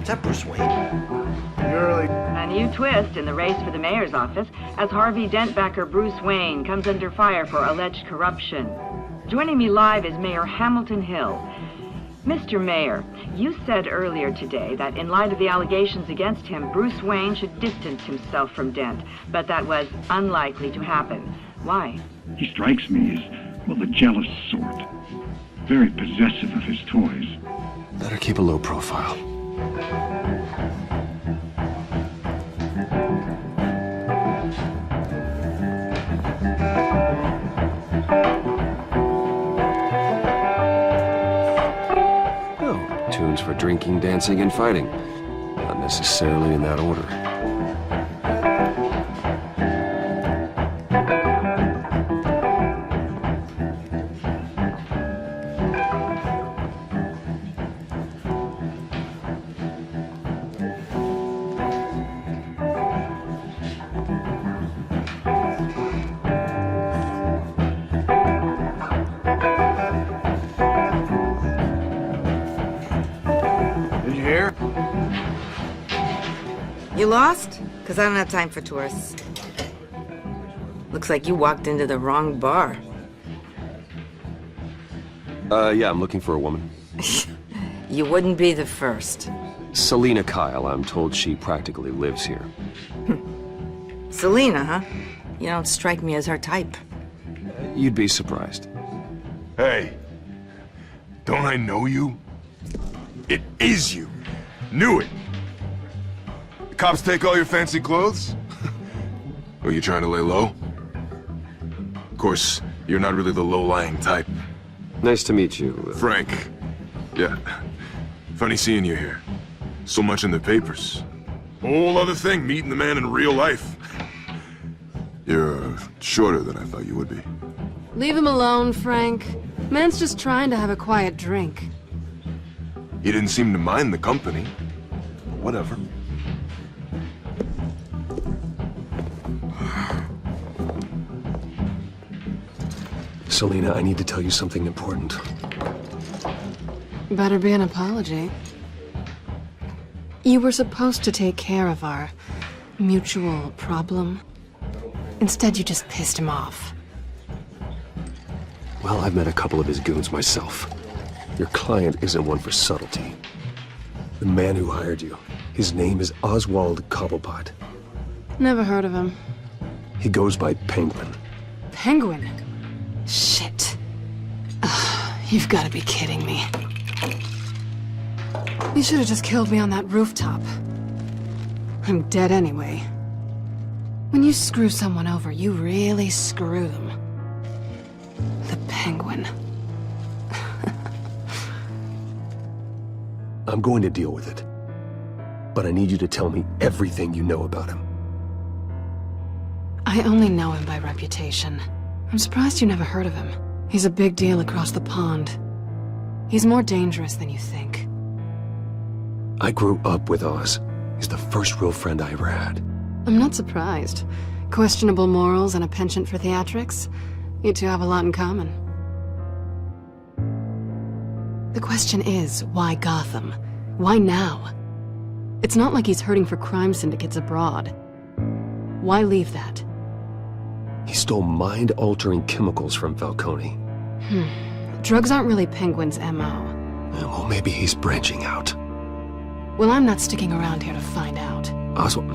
Is that Bruce Wayne? A new twist in the race for the mayor's office as Harvey Dent backer Bruce Wayne comes under fire for alleged corruption. Joining me live is Mayor Hamilton Hill. Mr. Mayor, you said earlier today that in light of the allegations against him, Bruce Wayne should distance himself from Dent, but that was unlikely to happen. Why? He strikes me as, well, the jealous sort. Very possessive of his toys. Better keep a low profile. Oh, tunes for drinking, dancing, and fighting. Not necessarily in that order. You lost? Because I don't have time for tourists. Looks like you walked into the wrong bar. Yeah, I'm looking for a woman. You wouldn't be the first. Selina Kyle, I'm told she practically lives here. Selina, huh? You don't strike me as her type. You'd be surprised. Hey, don't I know you? It is you. Knew it. The cops take all your fancy clothes? Are you trying to lay low? Of course, you're not really the low-lying type. Nice to meet you. Frank. Yeah. Funny seeing you here. So much in the papers. Whole other thing, meeting the man in real life. You're shorter than I thought you would be. Leave him alone, Frank. Man's just trying to have a quiet drink. He didn't seem to mind the company. Whatever. Selina, I need to tell you something important. Better be an apology. You were supposed to take care of our mutual problem. Instead, you just pissed him off. Well, I've met a couple of his goons myself. Your client isn't one for subtlety. The man who hired you, his name is Oswald Cobblepot. Never heard of him. He goes by Penguin. Penguin? Shit. You've got to be kidding me. You should have just killed me on that rooftop. I'm dead anyway. When you screw someone over, you really screw them. The Penguin. I'm going to deal with it. But I need you to tell me everything you know about him. I only know him by reputation. I'm surprised you never heard of him. He's a big deal across the pond. He's more dangerous than you think. I grew up with Oz. He's the first real friend I ever had. I'm not surprised. Questionable morals and a penchant for theatrics. You two have a lot in common. The question is, why Gotham? Why now? It's not like he's hurting for crime syndicates abroad. Why leave that? He stole mind-altering chemicals from Falcone. Drugs aren't really Penguin's M.O. Well, maybe he's branching out. Well, I'm not sticking around here to find out. Oswald,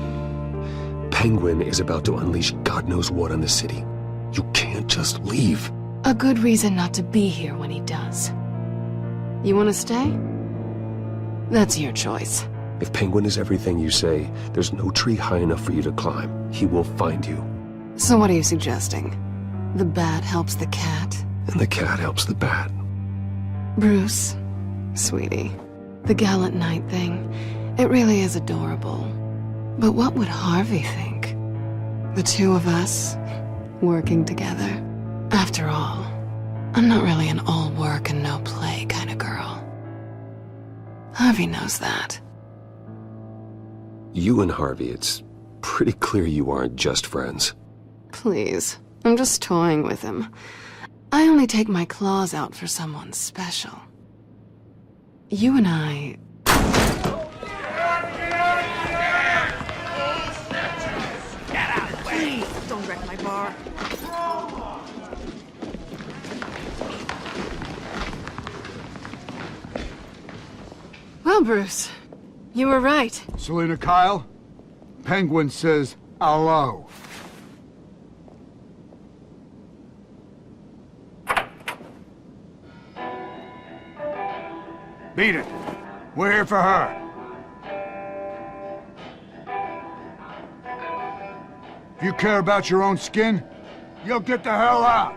Penguin is about to unleash God knows what on the city. You can't just leave. A good reason not to be here when he does. You want to stay? That's your choice. If Penguin is everything you say, there's no tree high enough for you to climb. He will find you. So what are you suggesting? The bat helps the cat? And the cat helps the bat. Bruce, sweetie, the gallant knight thing, it really is adorable. But what would Harvey think? The two of us, working together. After all, I'm not really an all work and no play kind of girl. Harvey knows that. You and Harvey, it's pretty clear you aren't just friends. Please, I'm just toying with him. I only take my claws out for someone special. You and I... My bar. Well, Bruce, you were right. Selina Kyle? Penguin says hello. Beat it. We're here for her. If you care about your own skin, you'll get the hell out.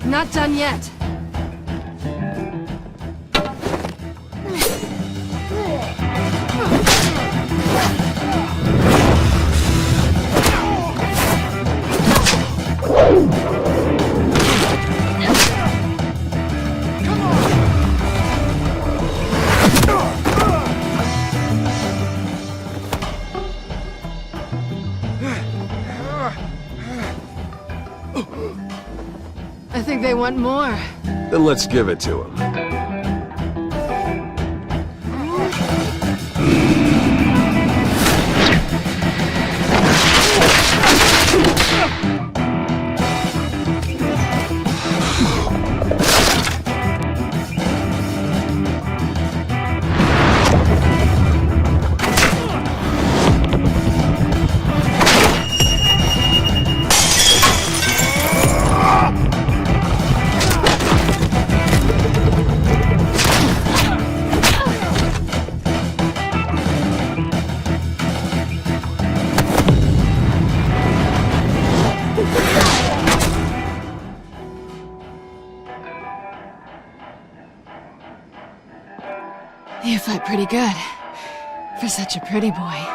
Not done yet. I think they want more. Then let's give it to him. You fight pretty good. For such a pretty boy.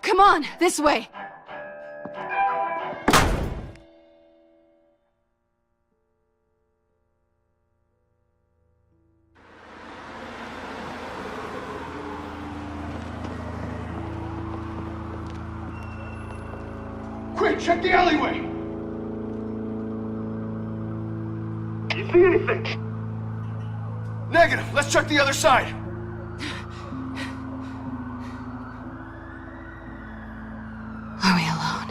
Come on, this way! Quick, check the alleyway! You see anything? Negative. Let's check the other side. Are we alone?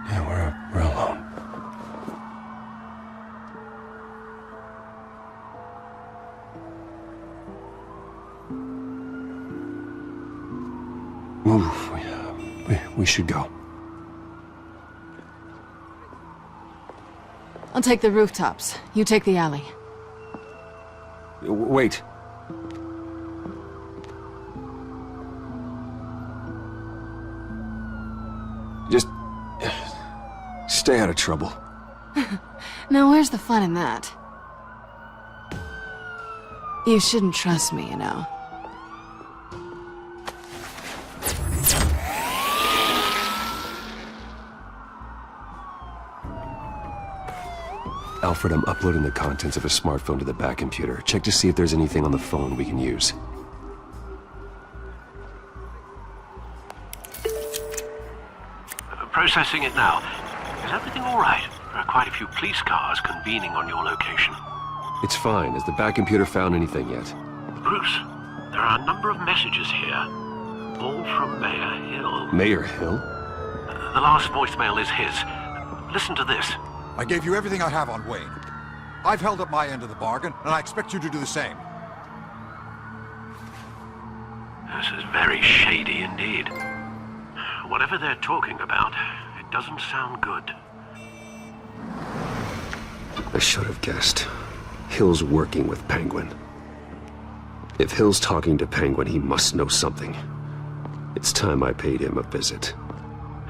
Yeah, we're alone. Move. We should go. I'll take the rooftops. You take the alley. Wait. Just stay out of trouble. Now, where's the fun in that? You shouldn't trust me, you know. Alfred, I'm uploading the contents of a smartphone to the back computer. Check to see if there's anything on the phone we can use. Processing it now. Is everything all right? There are quite a few police cars convening on your location. It's fine. Has the back computer found anything yet? Bruce, there are a number of messages here. All from Mayor Hill. Mayor Hill? The last voicemail is his. Listen to this. I gave you everything I have on Wayne. I've held up my end of the bargain, and I expect you to do the same. This is very shady indeed. Whatever they're talking about, it doesn't sound good. I should have guessed. Hill's working with Penguin. If Hill's talking to Penguin, he must know something. It's time I paid him a visit.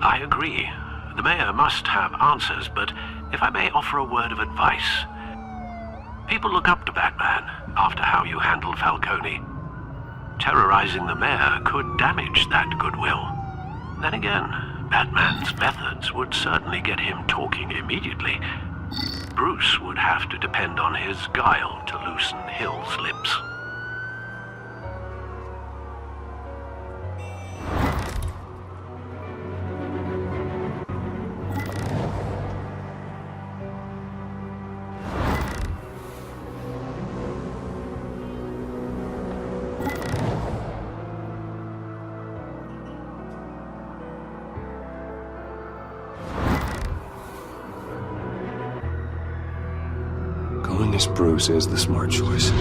I agree. The mayor must have answers, but if I may offer a word of advice. People look up to Batman after how you handled Falcone. Terrorizing the mayor could damage that goodwill. Then again, Batman's methods would certainly get him talking immediately. Bruce would have to depend on his guile to loosen Hill's lips. Going as Bruce is the smart choice.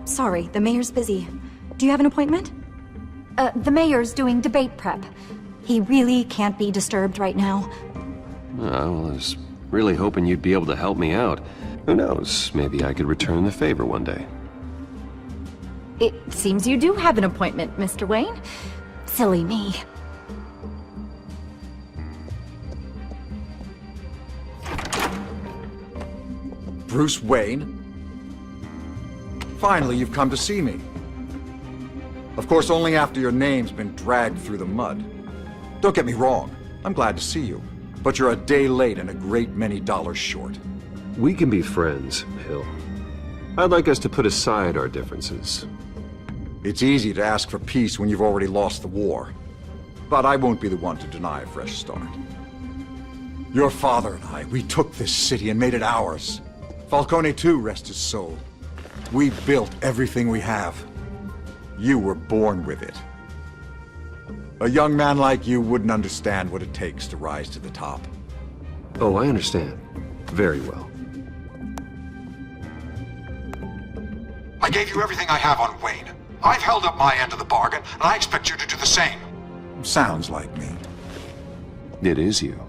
Sorry, the mayor's busy. Do you have an appointment? The mayor's doing debate prep. He really can't be disturbed right now. Well, I was really hoping you'd be able to help me out. Who knows, maybe I could return the favor one day. It seems you do have an appointment, Mr. Wayne. Silly me. Bruce Wayne? Finally, you've come to see me. Of course, only after your name's been dragged through the mud. Don't get me wrong, I'm glad to see you. But you're a day late and a great many dollars short. We can be friends, Hill. I'd like us to put aside our differences. It's easy to ask for peace when you've already lost the war. But I won't be the one to deny a fresh start. Your father and I, we took this city and made it ours. Falcone too, rest his soul. We built everything we have. You were born with it. A young man like you wouldn't understand what it takes to rise to the top. Oh, I understand. Very well. I gave you everything I have on Wayne. I've held up my end of the bargain, and I expect you to do the same. Sounds like me. It is you.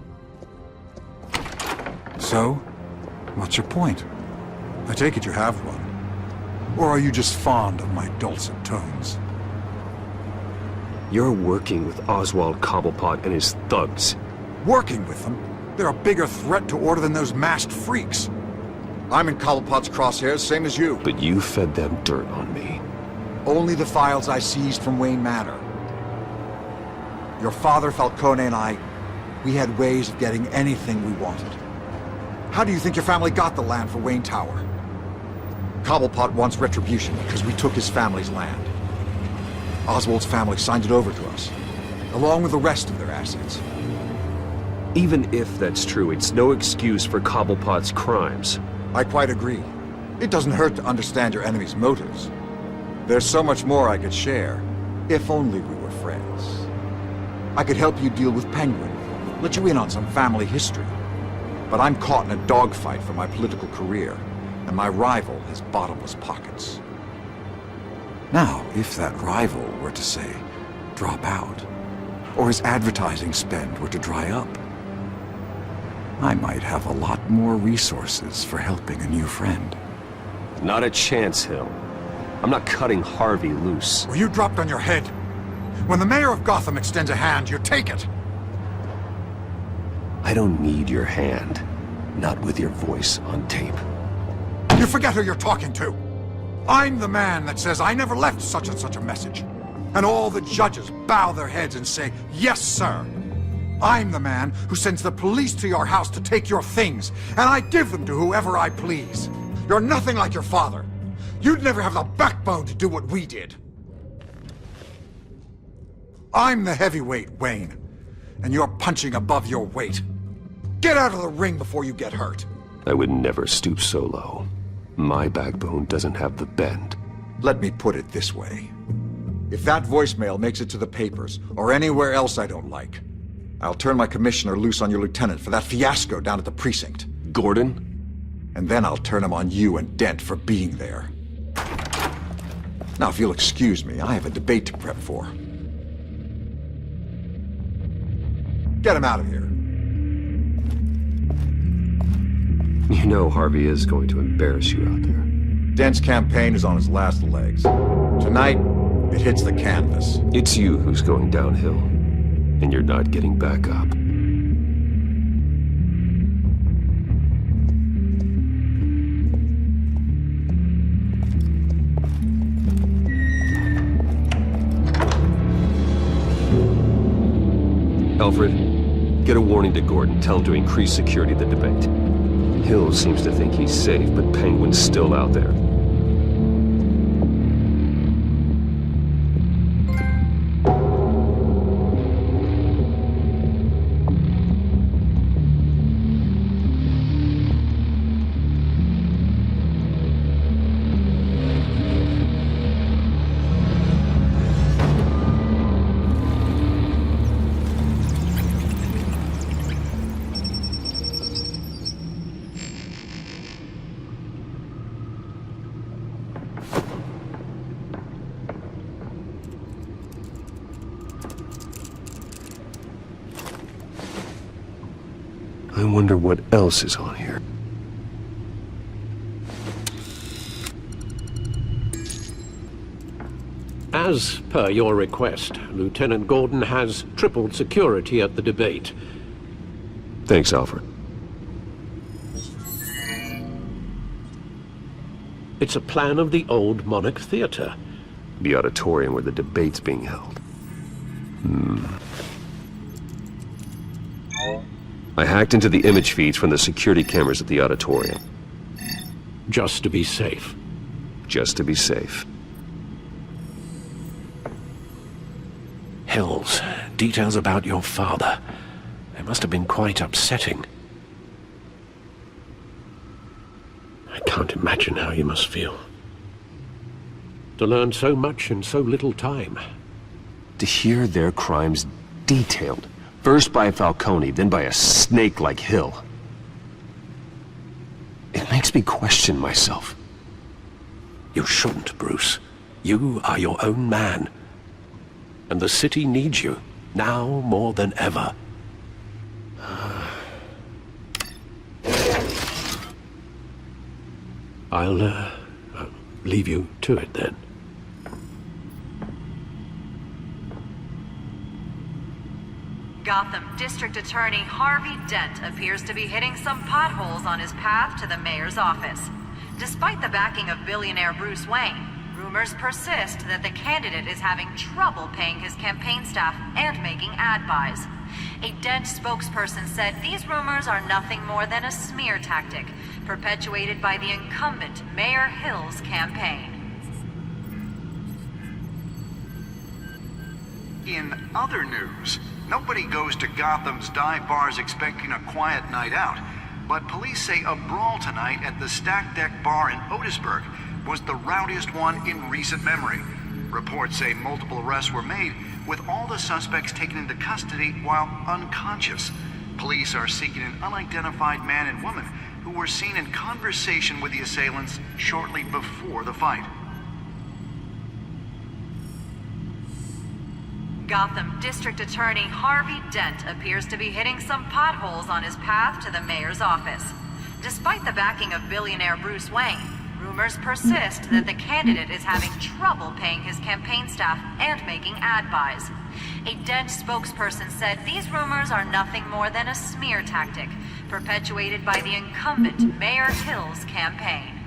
So, what's your point? I take it you have one. Or are you just fond of my dulcet tones? You're working with Oswald Cobblepot and his thugs. Working with them? They're a bigger threat to order than those masked freaks. I'm in Cobblepot's crosshairs, same as you. But you fed them dirt on me. Only the files I seized from Wayne Manor. Your father, Falcone, and I, we had ways of getting anything we wanted. How do you think your family got the land for Wayne Tower? Cobblepot wants retribution because we took his family's land. Oswald's family signed it over to us, along with the rest of their assets. Even if that's true, it's no excuse for Cobblepot's crimes. I quite agree. It doesn't hurt to understand your enemy's motives. There's so much more I could share, if only we were friends. I could help you deal with Penguin, let you in on some family history. But I'm caught in a dogfight for my political career, and my rival has bottomless pockets. Now, if that rival were to, say, drop out, or his advertising spend were to dry up, I might have a lot more resources for helping a new friend. Not a chance, Hill. I'm not cutting Harvey loose. Were you dropped on your head? When the mayor of Gotham extends a hand, you take it! I don't need your hand. Not with your voice on tape. You forget who you're talking to! I'm the man that says I never left such and such a message. And all the judges bow their heads and say, yes, sir. I'm the man who sends the police to your house to take your things, and I give them to whoever I please. You're nothing like your father. You'd never have the backbone to do what we did. I'm the heavyweight, Wayne, and you're punching above your weight. Get out of the ring before you get hurt. I would never stoop so low. My backbone doesn't have the bend. Let me put it this way. If that voicemail makes it to the papers, or anywhere else I don't like, I'll turn my commissioner loose on your lieutenant for that fiasco down at the precinct. Gordon? And then I'll turn him on you and Dent for being there. Now, if you'll excuse me, I have a debate to prep for. Get him out of here. You know Harvey is going to embarrass you out there. Dent's campaign is on his last legs. Tonight, it hits the canvas. It's you who's going downhill, and you're not getting back up. Alfred, get a warning to Gordon. Tell him to increase security of the debate. Hill seems to think he's safe, but Penguin's still out there. I wonder what else is on here. As per your request, Lieutenant Gordon has tripled security at the debate. Thanks, Alfred. It's a plan of the old Monarch Theater. The auditorium where the debate's being held. I hacked into the image feeds from the security cameras at the auditorium. Just to be safe. Just to be safe. Hills, details about your father. They must have been quite upsetting. I can't imagine how you must feel. To learn so much in so little time. To hear their crimes detailed. First by Falcone, then by a snake like Hill. It makes me question myself. You shouldn't, Bruce. You are your own man. And the city needs you, now more than ever. I'll leave you to it then. Gotham District Attorney Harvey Dent appears to be hitting some potholes on his path to the mayor's office. Despite the backing of billionaire Bruce Wayne, rumors persist that the candidate is having trouble paying his campaign staff and making ad buys. A Dent spokesperson said these rumors are nothing more than a smear tactic, perpetuated by the incumbent Mayor Hill's campaign. In other news, nobody goes to Gotham's dive bars expecting a quiet night out, but police say a brawl tonight at the Stack Deck Bar in Otisburg was the rowdiest one in recent memory. Reports say multiple arrests were made, with all the suspects taken into custody while unconscious. Police are seeking an unidentified man and woman who were seen in conversation with the assailants shortly before the fight. Gotham District Attorney Harvey Dent appears to be hitting some potholes on his path to the mayor's office. Despite the backing of billionaire Bruce Wayne, Rumors persist that the candidate is having trouble paying his campaign staff and making ad buys. A Dent spokesperson said these rumors are nothing more than a smear tactic perpetuated by the incumbent Mayor Hill's campaign.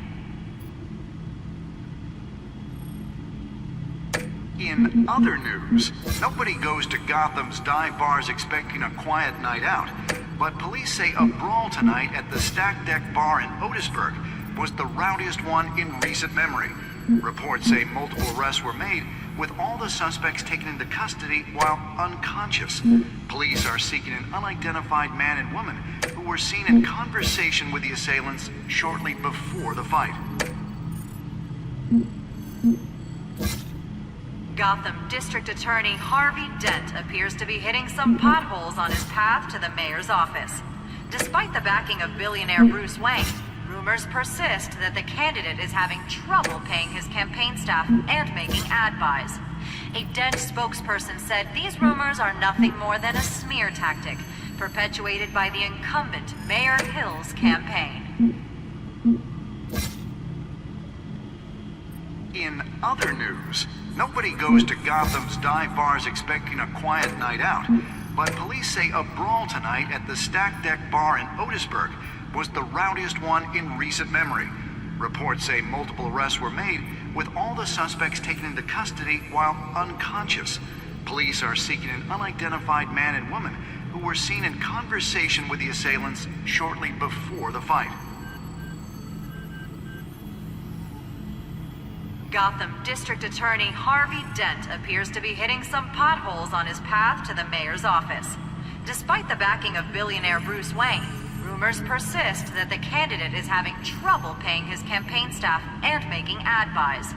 In other news, nobody goes to Gotham's dive bars expecting a quiet night out, but police say a brawl tonight at the Stack Deck Bar in Otisburg was the rowdiest one in recent memory. Reports say multiple arrests were made, with all the suspects taken into custody while unconscious. Police are seeking an unidentified man and woman who were seen in conversation with the assailants shortly before the fight. Gotham District Attorney Harvey Dent appears to be hitting some potholes on his path to the mayor's office. Despite the backing of billionaire Bruce Wayne, rumors persist that the candidate is having trouble paying his campaign staff and making ad buys. A Dent spokesperson said these rumors are nothing more than a smear tactic perpetuated by the incumbent Mayor Hill's campaign. In other news, nobody goes to Gotham's dive bars expecting a quiet night out, but police say a brawl tonight at the Stack Deck Bar in Otisburg was the rowdiest one in recent memory. Reports say multiple arrests were made, with all the suspects taken into custody while unconscious. Police are seeking an unidentified man and woman who were seen in conversation with the assailants shortly before the fight. Gotham District Attorney Harvey Dent appears to be hitting some potholes on his path to the mayor's office. Despite the backing of billionaire Bruce Wayne, rumors persist that the candidate is having trouble paying his campaign staff and making ad buys.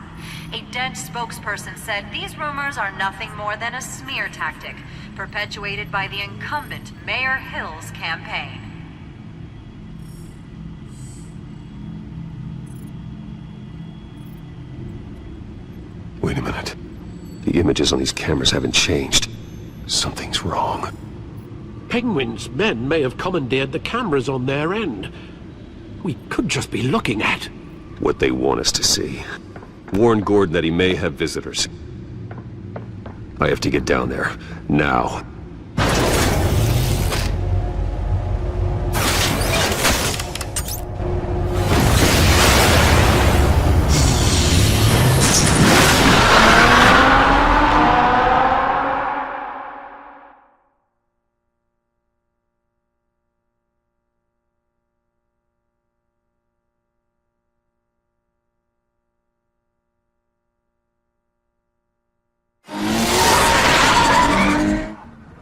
A Dent spokesperson said these rumors are nothing more than a smear tactic perpetuated by the incumbent Mayor Hill's campaign. Wait a minute. The images on these cameras haven't changed. Something's wrong. Penguin's men may have commandeered the cameras on their end. We could just be looking at what they want us to see. Warn Gordon that he may have visitors. I have to get down there, now.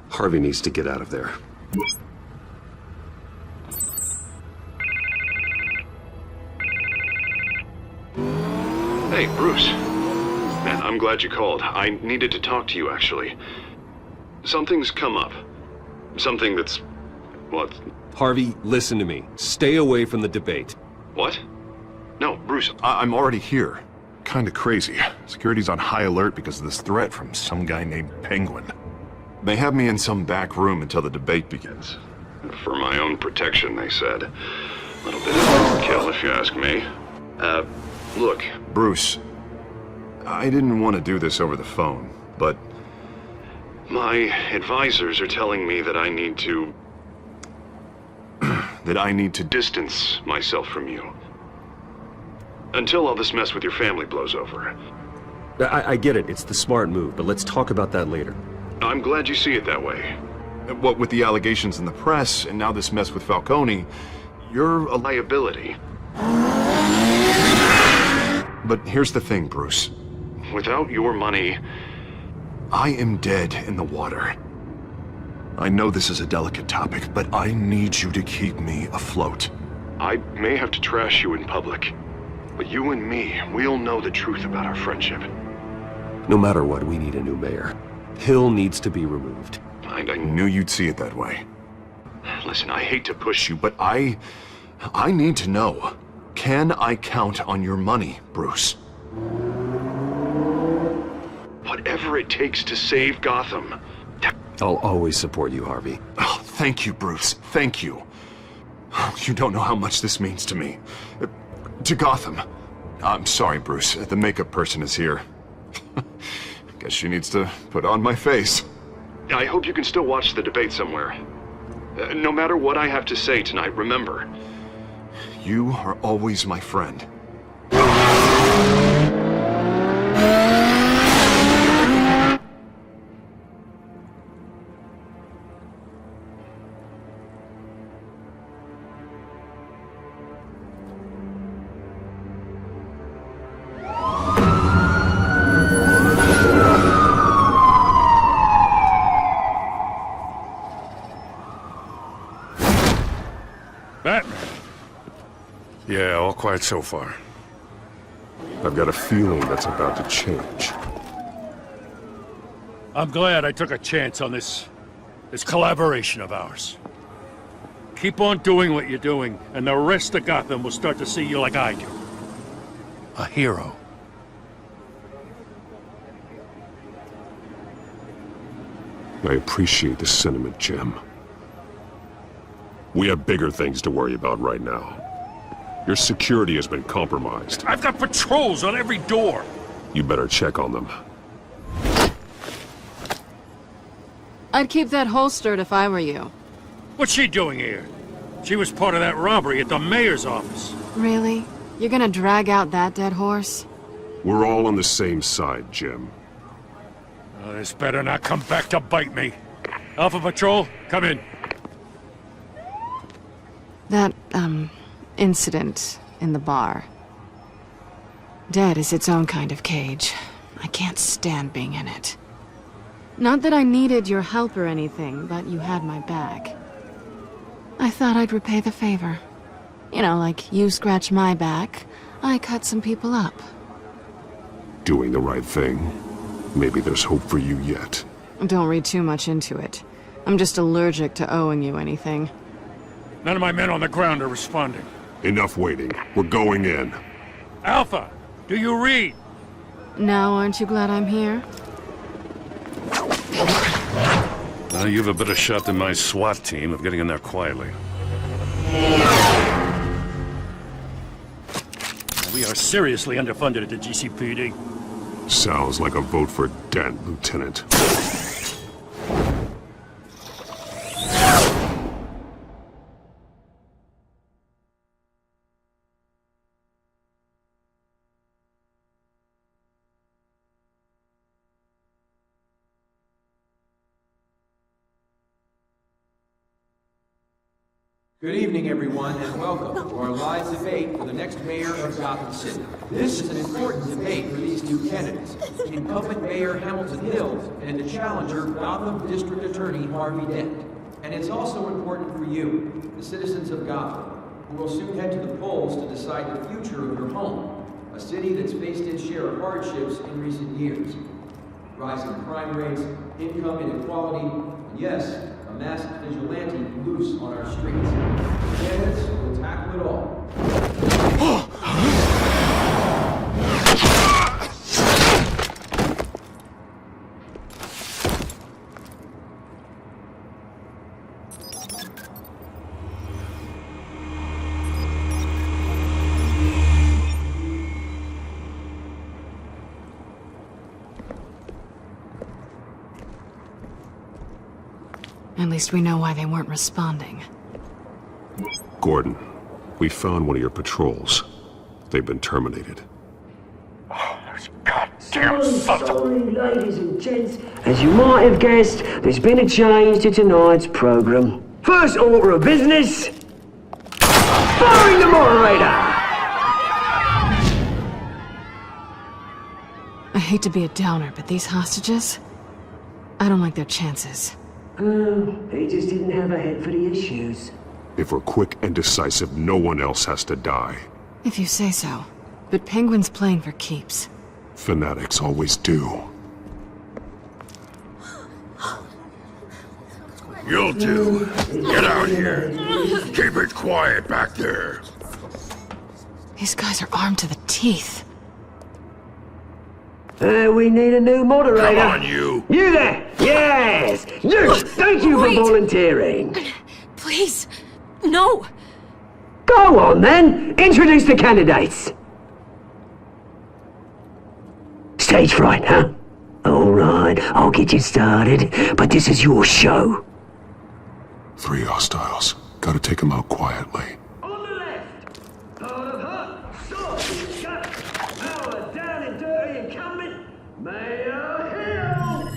Harvey needs to get out of there. Hey, Bruce. Man, I'm glad you called. I needed to talk to you, actually. Something's come up. Something that's... what? Harvey, listen to me. Stay away from the debate. What? No, Bruce, I'm already here. Kinda crazy. Security's on high alert because of this threat from some guy named Penguin. They have me in some back room until the debate begins. For my own protection, they said. A little bit of overkill, if you ask me. Look. Bruce, I didn't want to do this over the phone, but... my advisors are telling me that I need to... that I need to distance myself from you. Until all this mess with your family blows over. I get it. It's the smart move, but let's talk about that later. I'm glad you see it that way. What with the allegations in the press, and now this mess with Falcone, you're a liability. But here's the thing, Bruce. Without your money... I am dead in the water. I know this is a delicate topic, but I need you to keep me afloat. I may have to trash you in public, but you and me, we'll know the truth about our friendship. No matter what, we need a new mayor. Hill needs to be removed. I knew you'd see it that way. Listen, I hate to push you, But I need to know. Can I count on your money, Bruce? Whatever it takes to save Gotham. I'll always support you, Harvey. Oh, thank you, Bruce. Thank you. You don't know how much this means to me. To Gotham. I'm sorry, Bruce. The makeup person is here. Guess she needs to put on my face. I hope you can still watch the debate somewhere. No matter what I have to say tonight, remember. You are always my friend. Batman? Yeah, all quiet so far. I've got a feeling that's about to change. I'm glad I took a chance on this collaboration of ours. Keep on doing what you're doing, and the rest of Gotham will start to see you like I do. A hero. I appreciate the sentiment, Jim. We have bigger things to worry about right now. Your security has been compromised. I've got patrols on every door. You better check on them. I'd keep that holstered if I were you. What's she doing here? She was part of that robbery at the mayor's office. Really? You're gonna drag out that dead horse? We're all on the same side, Jim. Oh, this better not come back to bite me. Alpha Patrol, come in. That, incident in the bar. Dead is its own kind of cage. I can't stand being in it. Not that I needed your help or anything, but you had my back. I thought I'd repay the favor. You know, like you scratch my back, I cut some people up. Doing the right thing. Maybe there's hope for you yet. Don't read too much into it. I'm just allergic to owing you anything. None of my men on the ground are responding. Enough waiting. We're going in. Alpha, do you read? Now aren't you glad I'm here? You have a better shot than my SWAT team of getting in there quietly. We are seriously underfunded at the GCPD. Sounds like a vote for Dent, Lieutenant. Good evening, everyone, and welcome to our live debate for the next mayor of Gotham City. This is an important debate for these two candidates, incumbent Mayor Hamilton Hill and the challenger, Gotham District Attorney Harvey Dent. And it's also important for you, the citizens of Gotham, who will soon head to the polls to decide the future of your home, a city that's faced its share of hardships in recent years. Rising crime rates, income inequality, and yes, a masked vigilante loose on our streets. Candidates will tackle it all. At least we know why they weren't responding. Gordon, we found one of your patrols. They've been terminated. Oh, those goddamn sons of... Sorry, ladies and gents. As you might have guessed, there's been a change to tonight's program. First order of business... firing the moderator! I hate to be a downer, but these hostages... I don't like their chances. They just didn't have a head for the issues. If we're quick and decisive, no one else has to die. If you say so. But Penguin's playing for keeps. Fanatics always do. You'll do. Get out here. Keep it quiet back there. These guys are armed to the teeth. We need a new moderator. Come on, you. You there! Yes! You! Thank you for volunteering. Please, no. Go on then! Introduce the candidates. Stage fright, huh? Alright, I'll get you started, but this is your show. 3 hostiles. Gotta take them out quietly. On the left! Hard of hot, sword, shut, power, down and dirty and coming, Mayor Hill!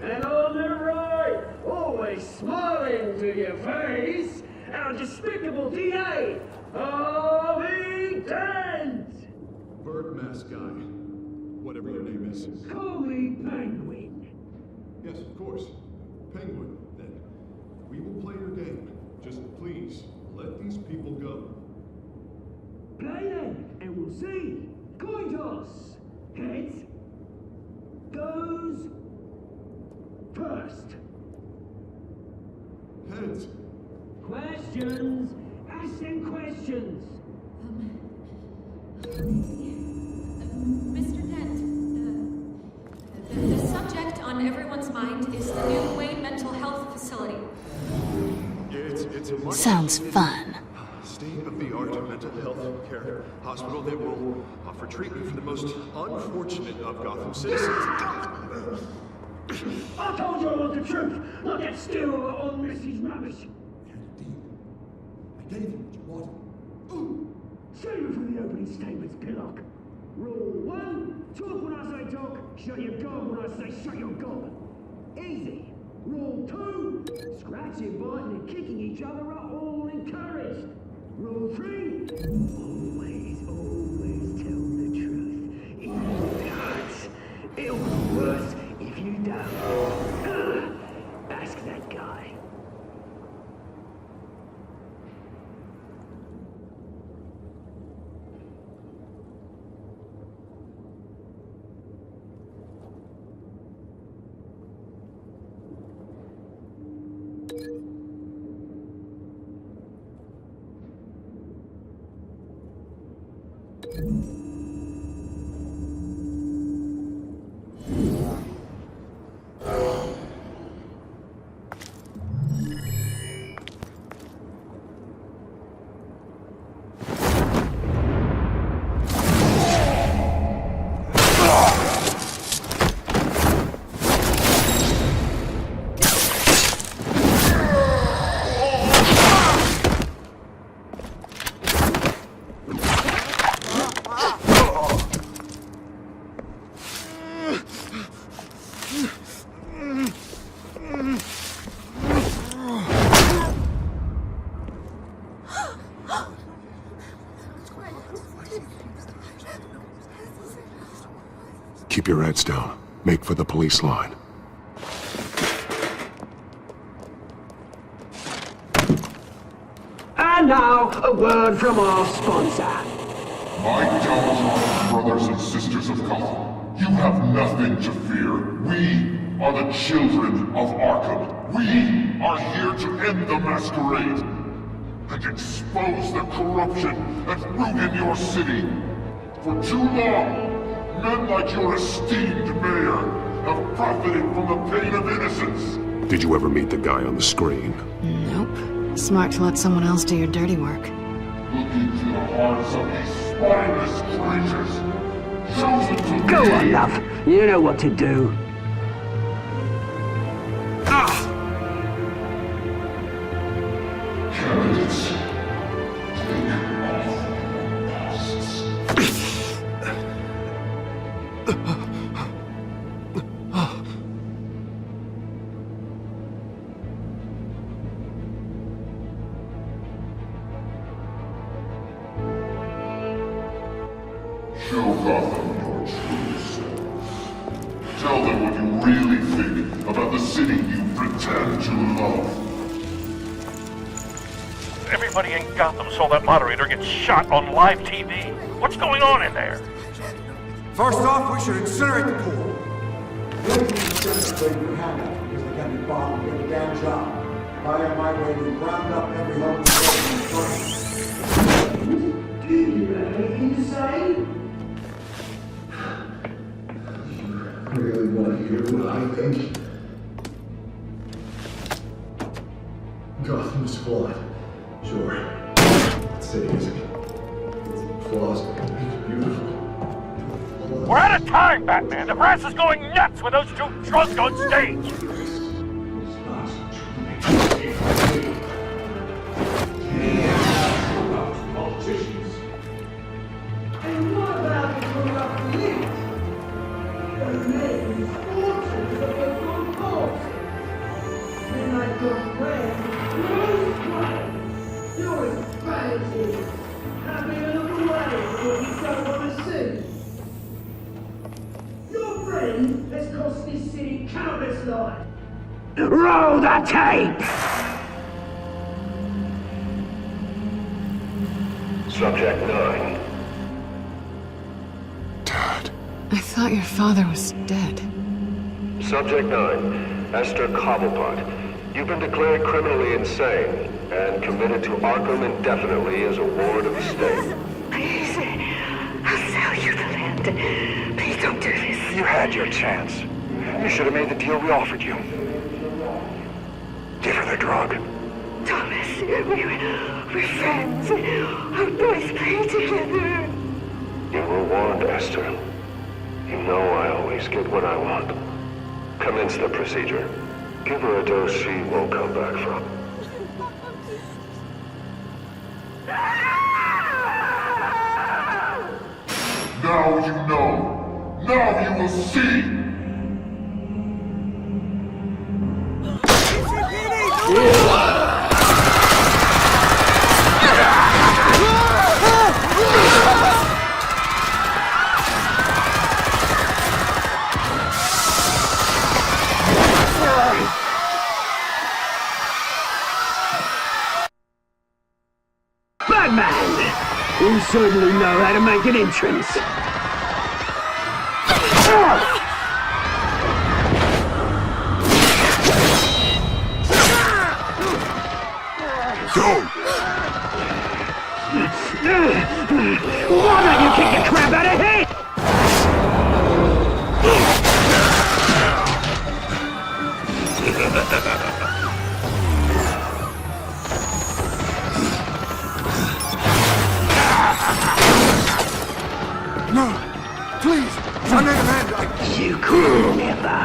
And on the right, always smiling to your face, our despicable DA, Harvey Dent! Bird mask guy. Whatever your name is. Call me Penguin. Yes, of course. Penguin, then. We will play your game. Just please, let these people go. Play then, and we'll see. Coin toss. Heads goes first. Heads. Questions. Ask them questions. Mr. Dent, the subject on everyone's mind is the new Wayne Mental Health Facility. It's a Sounds fun. State-of-the-art mental health care hospital that will offer treatment for the most unfortunate of Gotham citizens. I told you I want the truth, not that still on Mrs. Rubbish. I gave you what you wanted. Save it for the opening statements, Pillock. Rule 1, talk when I say talk, shut your gob when I say shut your gob. Easy. Rule 2, scratching, biting and kicking each other are all encouraged. Rule 3, always tell the truth. Even if it hurts. It'll be worse if you don't. Ask that guy. Keep your heads down. Make for the police line. And now, a word from our sponsor. My Telltale brothers and sisters of Gotham, you have nothing to fear. We are the children of Arkham. We are here to end the masquerade and expose the corruption that ruined your city. For too long, men like your esteemed mayor have profited from the pain of innocence. Did you ever meet the guy on the screen? Nope. Smart to let someone else do your dirty work. Look into the hearts of these spineless creatures, chosen to Go be. on, love. You know what to do. Candidates, take off masks. Show Gotham your true selves. Tell them what you really think about the city you pretend to love. Everybody in Gotham saw that moderator get shot on live TV. What's going on in there? First off, we should incinerate the pool. Because they can't be bothered with a damn job. I am my way to round up every home Do you have anything to say? really want to hear what I think. Gotham's flawed. Sure. The city isn't. It's flaws. It's beautiful. Flaws. We're out of time, Batman! The brass is going nuts with those two drunks on stage! Politicians. And what about the corrupt elite? The names, fortunes of the good cause. And I got friend, Bruce Wayne, doing vanity, having a look away from what you don't want to see. Your friend has cost this city countless lives. Roll the tape! Subject 9. I thought your father was dead. Subject 9, Esther Cobblepot. You've been declared criminally insane and committed to Arkham indefinitely as a ward of the state. Please, I'll sell you the land. Please don't do this. You had your chance. You should have made the deal we offered you. Give her the drug. Thomas, we're friends. Our boys play together. You were warned, Esther. You know I always get what I want. Commence the procedure. Give her a dose she won't come back from. Now you know. Now you will see. Batman! You certainly know how to make an entrance. Go! Why don't you kick the crap out of him? No! Please! I'm not a man! You could never.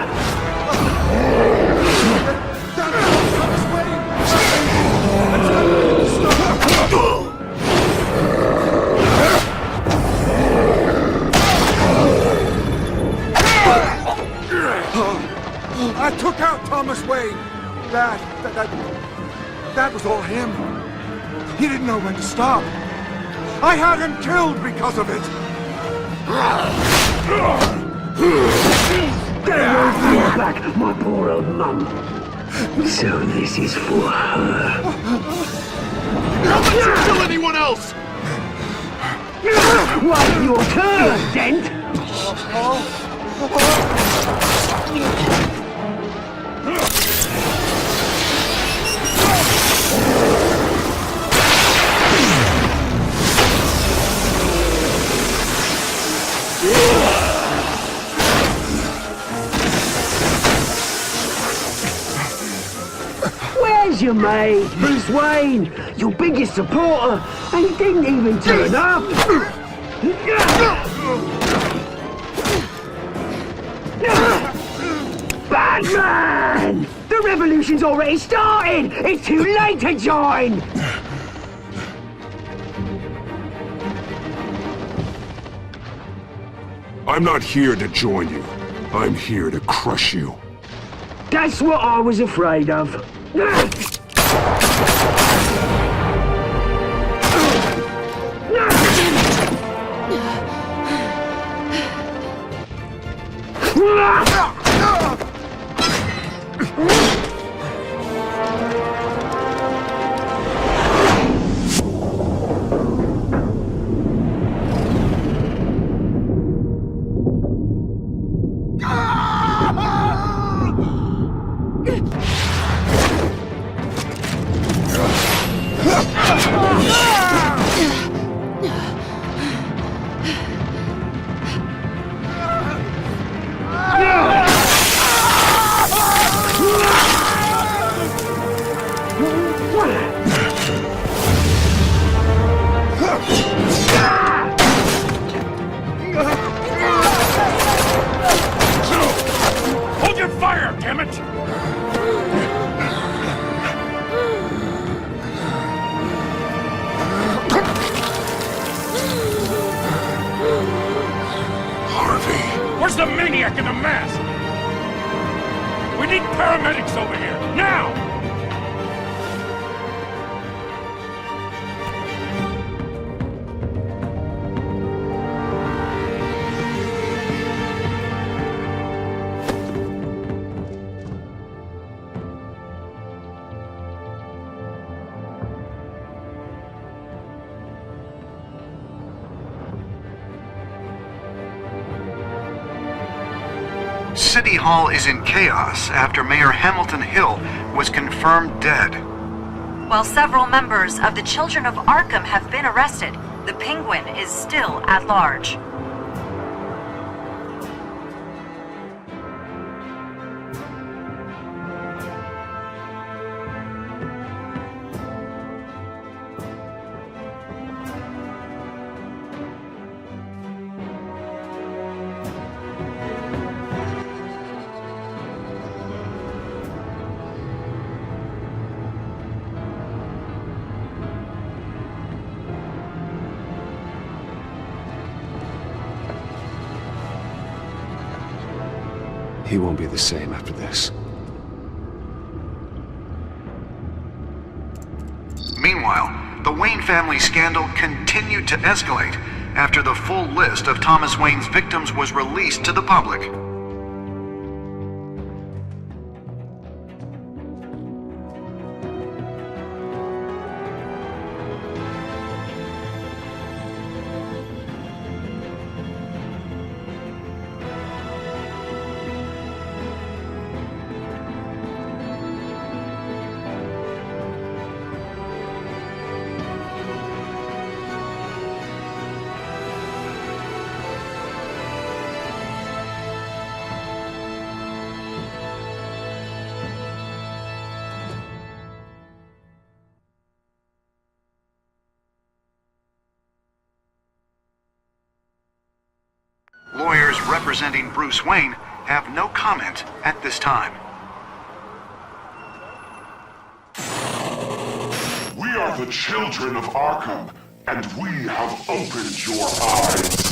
I took out Thomas Wayne. That was all him. He didn't know when to stop. I had him killed because of it. Get back, my poor old mum. So this is for her. Don't let you kill anyone else! Wait your turn, Dent! Where's your mate, Bruce Wayne? Your biggest supporter, and he didn't even turn up! Batman! The revolution's already started! It's too late to join! I'm not here to join you. I'm here to crush you. That's what I was afraid of. Where's the maniac in the mask? We need paramedics over here, now! City Hall is in chaos after Mayor Hamilton Hill was confirmed dead. While several members of the Children of Arkham have been arrested, the Penguin is still at large. He won't be the same after this. Meanwhile, the Wayne family scandal continued to escalate after the full list of Thomas Wayne's victims was released to the public. Lawyers representing Bruce Wayne have no comment at this time. We are the children of Arkham, and we have opened your eyes.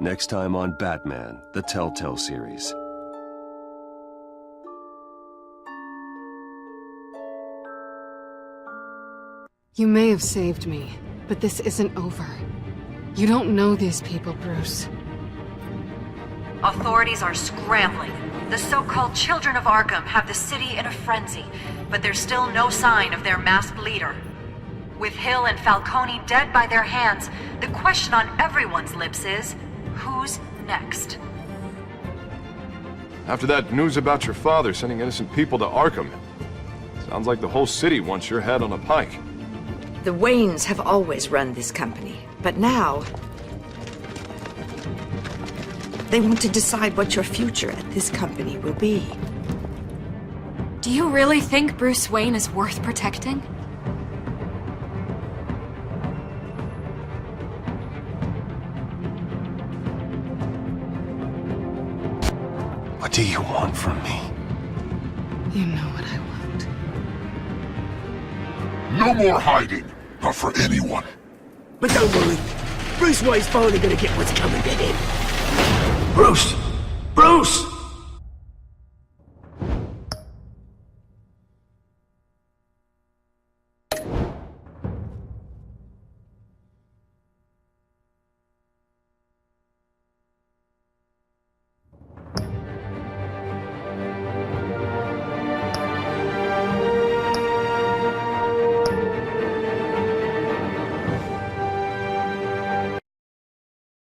Next time on Batman, the Telltale series. You may have saved me, but this isn't over. You don't know these people, Bruce. Authorities are scrambling. The so-called Children of Arkham have the city in a frenzy, but there's still no sign of their masked leader. With Hill and Falcone dead by their hands, the question on everyone's lips is, who's next? After that news about your father sending innocent people to Arkham, sounds like the whole city wants your head on a pike. The Waynes have always run this company, but now they want to decide what your future at this company will be. Do you really think Bruce Wayne is worth protecting? What do you want from me? You know what I want. No more hiding, not for anyone. But don't worry, Bruce Wayne's finally gonna get what's coming to him. Bruce! Bruce!